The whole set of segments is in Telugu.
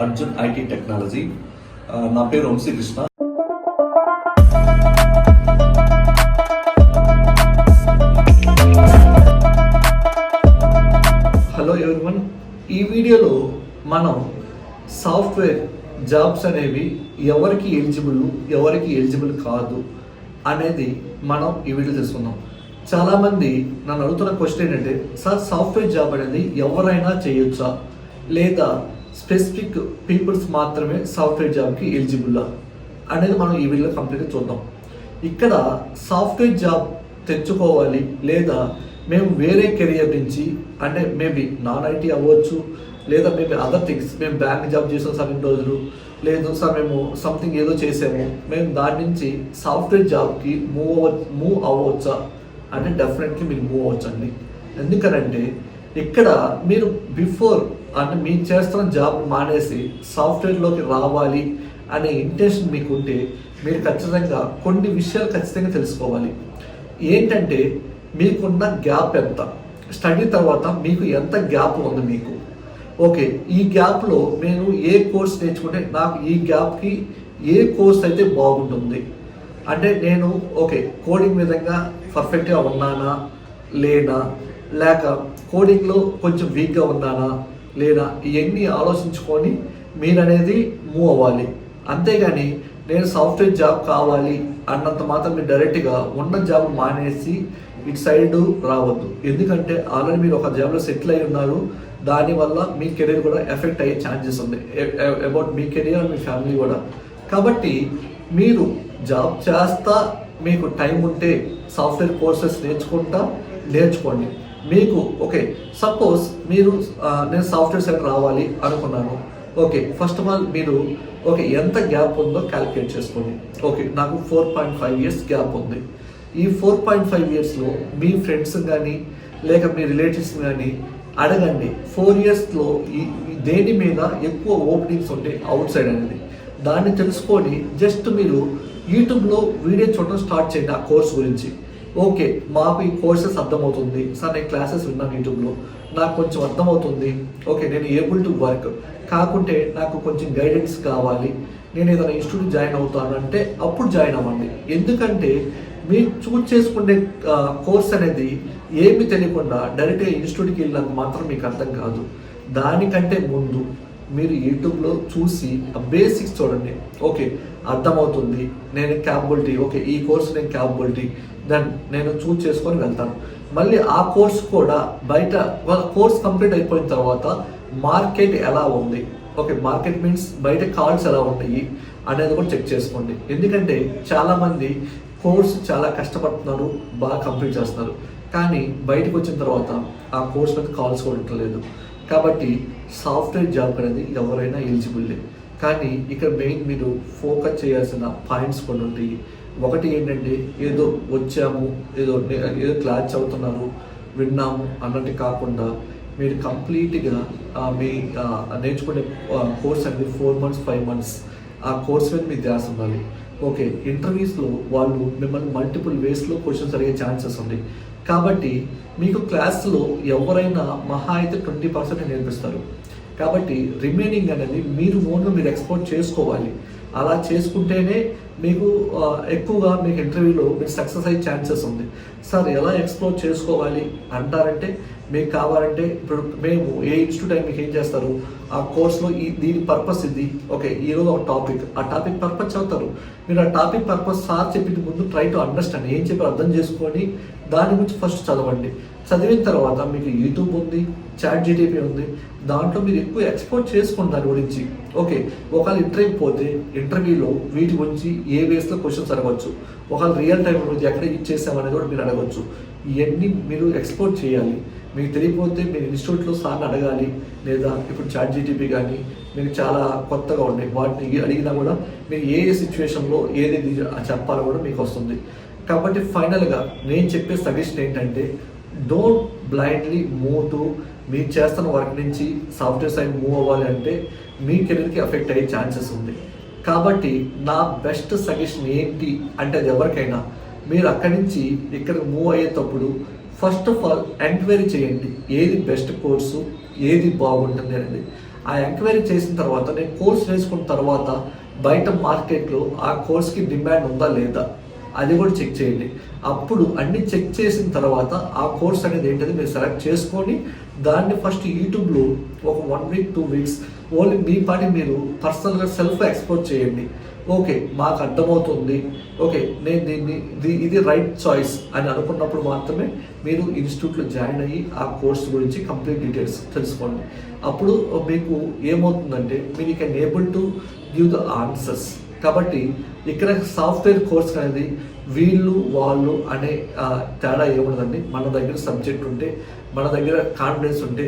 Arjun IT technology. నా పేరు వంశీ కృష్ణ. హలో ఎవ్రీవన్, ఈ వీడియోలో మనం సాఫ్ట్వేర్ జాబ్స్ అనేవి ఎవరికి ఎలిజిబుల్ కాదు అనేది మనం ఈ వీడియో తెలుసుకుందాం. చాలామంది నన్ను అడుగుతున్న క్వశ్చన్ ఏంటంటే, సార్ సాఫ్ట్వేర్ జాబ్ అనేది ఎవరైనా చేయొచ్చా, లేదా స్పెసిఫిక్ పీపుల్స్ మాత్రమే సాఫ్ట్వేర్ జాబ్కి ఎలిజిబుల్లా అనేది మనం ఈ వీడియోలో కంప్లీట్గా చూద్దాం. ఇక్కడ సాఫ్ట్వేర్ జాబ్ తెచ్చుకోవాలి, లేదా మేము వేరే కెరియర్ నుంచి అంటే మేబీ నాన్ ఐటీ అవ్వచ్చు, లేదా మేబీ అదర్ థింగ్స్, మేము బ్యాంక్ జాబ్ చేసాం సార్ ఇన్ని రోజులు, లేదు సార్ మేము సంథింగ్ ఏదో చేసాము, మేము దాని నుంచి సాఫ్ట్వేర్ జాబ్కి మూవ్ అవ్వచ్చా అంటే డెఫినెట్లీ మీరు మూవ్ అవ్వచ్చండి. ఎందుకనంటే ఇక్కడ మీరు బిఫోర్ అంటే మీరు చేస్తున్న జాబ్ మానేసి సాఫ్ట్వేర్లోకి రావాలి అనే ఇంటెన్షన్ మీకు ఉంటే మీరు ఖచ్చితంగా కొన్ని విషయాలు ఖచ్చితంగా తెలుసుకోవాలి. ఏంటంటే మీకున్న గ్యాప్ ఎంత, స్టడీ తర్వాత మీకు ఎంత గ్యాప్ ఉంది మీకు. ఓకే, ఈ గ్యాప్లో నేను ఏ కోర్స్ నేర్చుకుంటే నాకు ఈ గ్యాప్కి ఏ కోర్స్ అయితే బాగుంటుంది, అంటే నేను ఓకే కోడింగ్ విధంగా పర్ఫెక్ట్గా ఉన్నానా లేనా, లేక కోడింగ్లో కొంచెం వీక్గా ఉన్నానా లేదా, ఇవన్నీ ఆలోచించుకొని మీరు అనేది మూవ్ అవ్వాలి. అంతేగాని నేను సాఫ్ట్వేర్ జాబ్ కావాలి అన్నంత మాత్రం మీరు డైరెక్ట్గా ఉన్న జాబ్ మానేసి ఇటు సైడ్ రావద్దు. ఎందుకంటే ఆల్రెడీ మీరు ఒక జాబ్లో సెటిల్ అయి ఉన్నారు, దానివల్ల మీ కెరీర్ కూడా ఎఫెక్ట్ అయ్యే ఛాన్సెస్ ఉంది about me career and me family కూడా. కాబట్టి మీరు జాబ్ చేస్తా మీకు టైం ఉంటే సాఫ్ట్వేర్ కోర్సెస్ నేర్చుకోండి. మీకు ఓకే సపోజ్ మీరు నేను సాఫ్ట్వేర్ సైడ్ రావాలి అనుకున్నాను. ఓకే, ఫస్ట్ ఆఫ్ ఆల్ మీరు ఓకే ఎంత గ్యాప్ ఉందో క్యాలిక్యులేట్ చేసుకోండి. ఓకే, నాకు 4.5 years గ్యాప్ ఉంది. ఈ 4.5 yearsలో మీ ఫ్రెండ్స్ కానీ లేక మీ రిలేటివ్స్ కానీ అడగండి 4 yearsలో దేని మీద ఎక్కువ ఓపెనింగ్స్ ఉంటాయి అవుట్ సైడ్ అనేది. దాన్ని తెలుసుకొని జస్ట్ మీరు యూట్యూబ్లో వీడియో చూడడం స్టార్ట్ చేయండి ఆ కోర్స్ గురించి. ఓకే, మాకు ఈ కోర్సెస్ అర్థమవుతుంది సార్, నేను క్లాసెస్ విన్నాను యూట్యూబ్లో, నాకు కొంచెం అర్థమవుతుంది. ఓకే, నేను ఏబుల్ టు వర్క్, కాకుంటే నాకు కొంచెం గైడెన్స్ కావాలి, నేను ఏదైనా ఇన్స్టిట్యూట్ జాయిన్ అవుతాను అంటే అప్పుడు జాయిన్ అవ్వండి. ఎందుకంటే మీరు చూస్ చేసుకునే కోర్స్ అనేది ఏమి తెలియకుండా డైరెక్ట్గా ఇన్స్టిట్యూట్కి వెళ్ళినంత మాత్రం మీకు అర్థం కాదు. దానికంటే ముందు మీరు యూట్యూబ్లో చూసి ఆ బేసిక్స్ చూడండి. ఓకే, అర్థమవుతుంది, నేను క్యాపబిలిటీ, ఓకే ఈ కోర్స్ నేను క్యాపబిలిటీ, దెన్ నేను చూస్ చేసుకొని వెళ్తాను. మళ్ళీ ఆ కోర్స్ కూడా బయట కోర్స్ కంప్లీట్ అయిపోయిన తర్వాత మార్కెట్ ఎలా ఉంది, ఓకే మార్కెట్ మీన్స్ బయట కాల్స్ ఎలా ఉన్నాయి అనేది కూడా చెక్ చేసుకోండి. ఎందుకంటే చాలామంది కోర్స్ చాలా కష్టపడుతున్నారు, బాగా కంప్లీట్ చేస్తున్నారు, కానీ బయటకు వచ్చిన తర్వాత ఆ కోర్స్ మీద కాల్స్ కూడా ఉండలేదు. కాబట్టి సాఫ్ట్వేర్ జాబ్ అనేది ఎవరైనా ఎలిజిబుల్లే. కానీ ఇక్కడ మెయిన్ మీరు ఫోకస్ చేయాల్సిన పాయింట్స్ కొన్ని ఉంటాయి. ఒకటి ఏంటంటే ఏదో వచ్చాము, ఏదో క్లాస్ చదువుతున్నారు, విన్నాము అన్నట్టు కాకుండా మీరు కంప్లీట్గా మీ నేర్చుకునే కోర్స్ అనేది 4 months 5 months ఆ కోర్స్ మీద మీ ధ్యాస ఉండాలి. ఓకే, ఇంటర్వ్యూస్లో వాళ్ళు మిమ్మల్ని మల్టిపుల్ వేస్లో క్వశ్చన్స్ అడిగే ఛాన్సెస్ ఉన్నాయి. కాబట్టి మీకు క్లాస్లో ఎవరైనా మహా అయితే 20% నేర్పిస్తారు. కాబట్టి రిమైనింగ్ అనేది మీరు ఓన్గా మీరు ఎక్స్పోర్ట్ చేసుకోవాలి. అలా చేసుకుంటేనే మీకు ఎక్కువగా మీకు ఇంటర్వ్యూలో మీరు సక్సెస్ అయ్యే ఛాన్సెస్ ఉంది. సార్ ఎలా ఎక్స్ప్లోర్ చేసుకోవాలి అంటారంటే, మీకు కావాలంటే ఇప్పుడు మేము ఏ ఇన్స్టిట్యూట్ అయినా మీకు ఏం చేస్తారు, ఆ కోర్స్లో దీని పర్పస్ ఇది, ఓకే ఈరోజు ఒక టాపిక్, ఆ టాపిక్ పర్పస్ చదువుతారు. మీరు ఆ టాపిక్ పర్పస్ సార్ చెప్పింది ముందు ట్రై టు అండర్స్టాండ్, ఏం చెప్పి అర్థం చేసుకొని దాని గురించి ఫస్ట్ చదవండి. చదివిన తర్వాత మీకు యూట్యూబ్ ఉంది, చాట్ జీటీపీ ఉంది, దాంట్లో మీరు ఎక్కువ ఎక్స్పోర్ట్ చేసుకోండి దాని గురించి. ఓకే, ఒకవేళ ఇంటర్వ్యూ పోతే ఇంటర్వ్యూలో వీటి గురించి ఏ వేస్లో క్వశ్చన్స్ అడగవచ్చు, ఒకవేళ రియల్ టైం గురించి ఎక్కడ ఇచ్చేసామనేది కూడా మీరు అడగవచ్చు. ఇవన్నీ మీరు ఎక్స్పోర్ట్ చేయాలి. మీకు తెలియకపోతే మీరు ఇన్స్టిట్యూట్లో సార్ని అడగాలి, లేదా ఇప్పుడు చాట్ జీటీపీ కానీ మీకు చాలా కొత్తగా ఉన్నాయి, వాటిని అడిగినా కూడా మీరు ఏ సిచ్యువేషన్లో ఏది చెప్పాలో కూడా మీకు వస్తుంది. కాబట్టి ఫైనల్గా నేను చెప్పే సజెషన్ ఏంటంటే, డోంట్ బ్లైండ్లీ మూవ్ టు మీరు చేస్తున్న వర్క్ నుంచి సాఫ్ట్వేర్ సైడ్ మూవ్ అవ్వాలి అంటే మీ కెరీర్కి ఎఫెక్ట్ అయ్యే ఛాన్సెస్ ఉంది. కాబట్టి నా బెస్ట్ సజెషన్ ఏంటి అంటే, అది ఎవరికైనా మీరు అక్కడి నుంచి ఇక్కడ మూవ్ అయ్యేటప్పుడు ఫస్ట్ ఆఫ్ ఆల్ ఎంక్వైరీ చేయండి, ఏది బెస్ట్ కోర్సు, ఏది బాగుంటుంది అనేది. ఆ ఎంక్వైరీ చేసిన తర్వాత నేను కోర్స్ నేర్చుకున్న తర్వాత బయట మార్కెట్లో ఆ కోర్స్కి డిమాండ్ ఉందా లేదా అది కూడా చెక్ చేయండి. అప్పుడు అన్ని చెక్ చేసిన తర్వాత ఆ కోర్స్ అనేది ఏంటది మీరు సెలెక్ట్ చేసుకొని దాన్ని ఫస్ట్ యూట్యూబ్లో ఒక 1 వీక్ 2 వీక్స్ ఓన్లీ మీ పాటి మీరు పర్సనల్గా సెల్ఫ్ ఎక్స్ప్లోర్ చేయండి. ఓకే మాకు అర్థమవుతుంది, ఓకే నేను ఇది రైట్ చాయిస్ అని అనుకున్నప్పుడు మాత్రమే మీరు ఇన్స్టిట్యూట్లో జాయిన్ అయ్యి ఆ కోర్స్ గురించి కంప్లీట్ డీటెయిల్స్ తెలుసుకోండి. అప్పుడు మీకు ఏమవుతుందంటే మీరు can able to give the answers. కాబట్టి ఇక్కడ సాఫ్ట్వేర్ కోర్స్ అనేది వీళ్ళు వాళ్ళు అనే తేడా ఏముండదండి. మన దగ్గర సబ్జెక్ట్ ఉంటే, మన దగ్గర కాన్ఫిడెన్స్ ఉంటే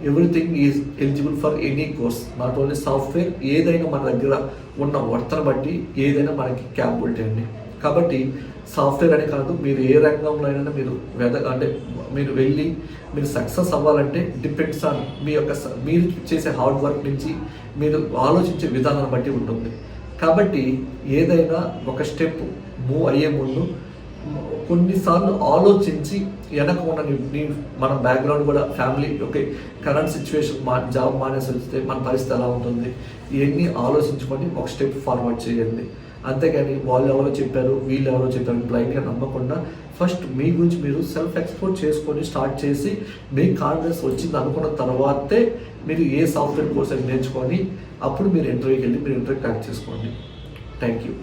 everything is eligible for any course. Not only software, ఏదైనా మన దగ్గర ఉన్న వర్తను బట్టి ఏదైనా మనకి క్యాపబిలిటీ అండి. కాబట్టి సాఫ్ట్వేర్ అని కాదు, మీరు ఏ రంగంలో అయినా మీరు మీరు వెళ్ళి మీరు సక్సెస్ అవ్వాలంటే డిపెండ్స్ ఆన్ మీరు చేసే హార్డ్ వర్క్ నుంచి, మీరు ఆలోచించే విధానాన్ని బట్టి ఉంటుంది. కాబట్టి ఏదైనా ఒక స్టెప్ మూవ్ అయ్యే ముందు కొన్నిసార్లు ఆలోచించి వెనక ఉన్న మన బ్యాక్గ్రౌండ్ కూడా family, okay current situation job మానేసి వస్తే మన పరిస్థితి ఎలా ఉంటుంది, ఇవన్నీ ఆలోచించుకొని ఒక స్టెప్ ఫార్వర్డ్ చేయండి. అంతేగాని వాళ్ళు ఎవరో చెప్పారు వీళ్ళు ఎవరో చెప్పారు బ్లైండ్గా నమ్మకుండా ఫస్ట్ మీ గురించి మీరు సెల్ఫ్ ఎక్స్ప్లోర్ చేసుకొని స్టార్ట్ చేసి మీకు కాన్ఫిడెన్స్ వచ్చింది అనుకున్న తర్వాతే మీరు ఏ సాఫ్ట్వేర్ కోర్స్ అని నేర్చుకొని అప్పుడు మీరు ఇంటర్వ్యూకి వెళ్ళి మీరు ఇంటర్వ్యూ క్రాక్ చేసుకోండి. Thank you.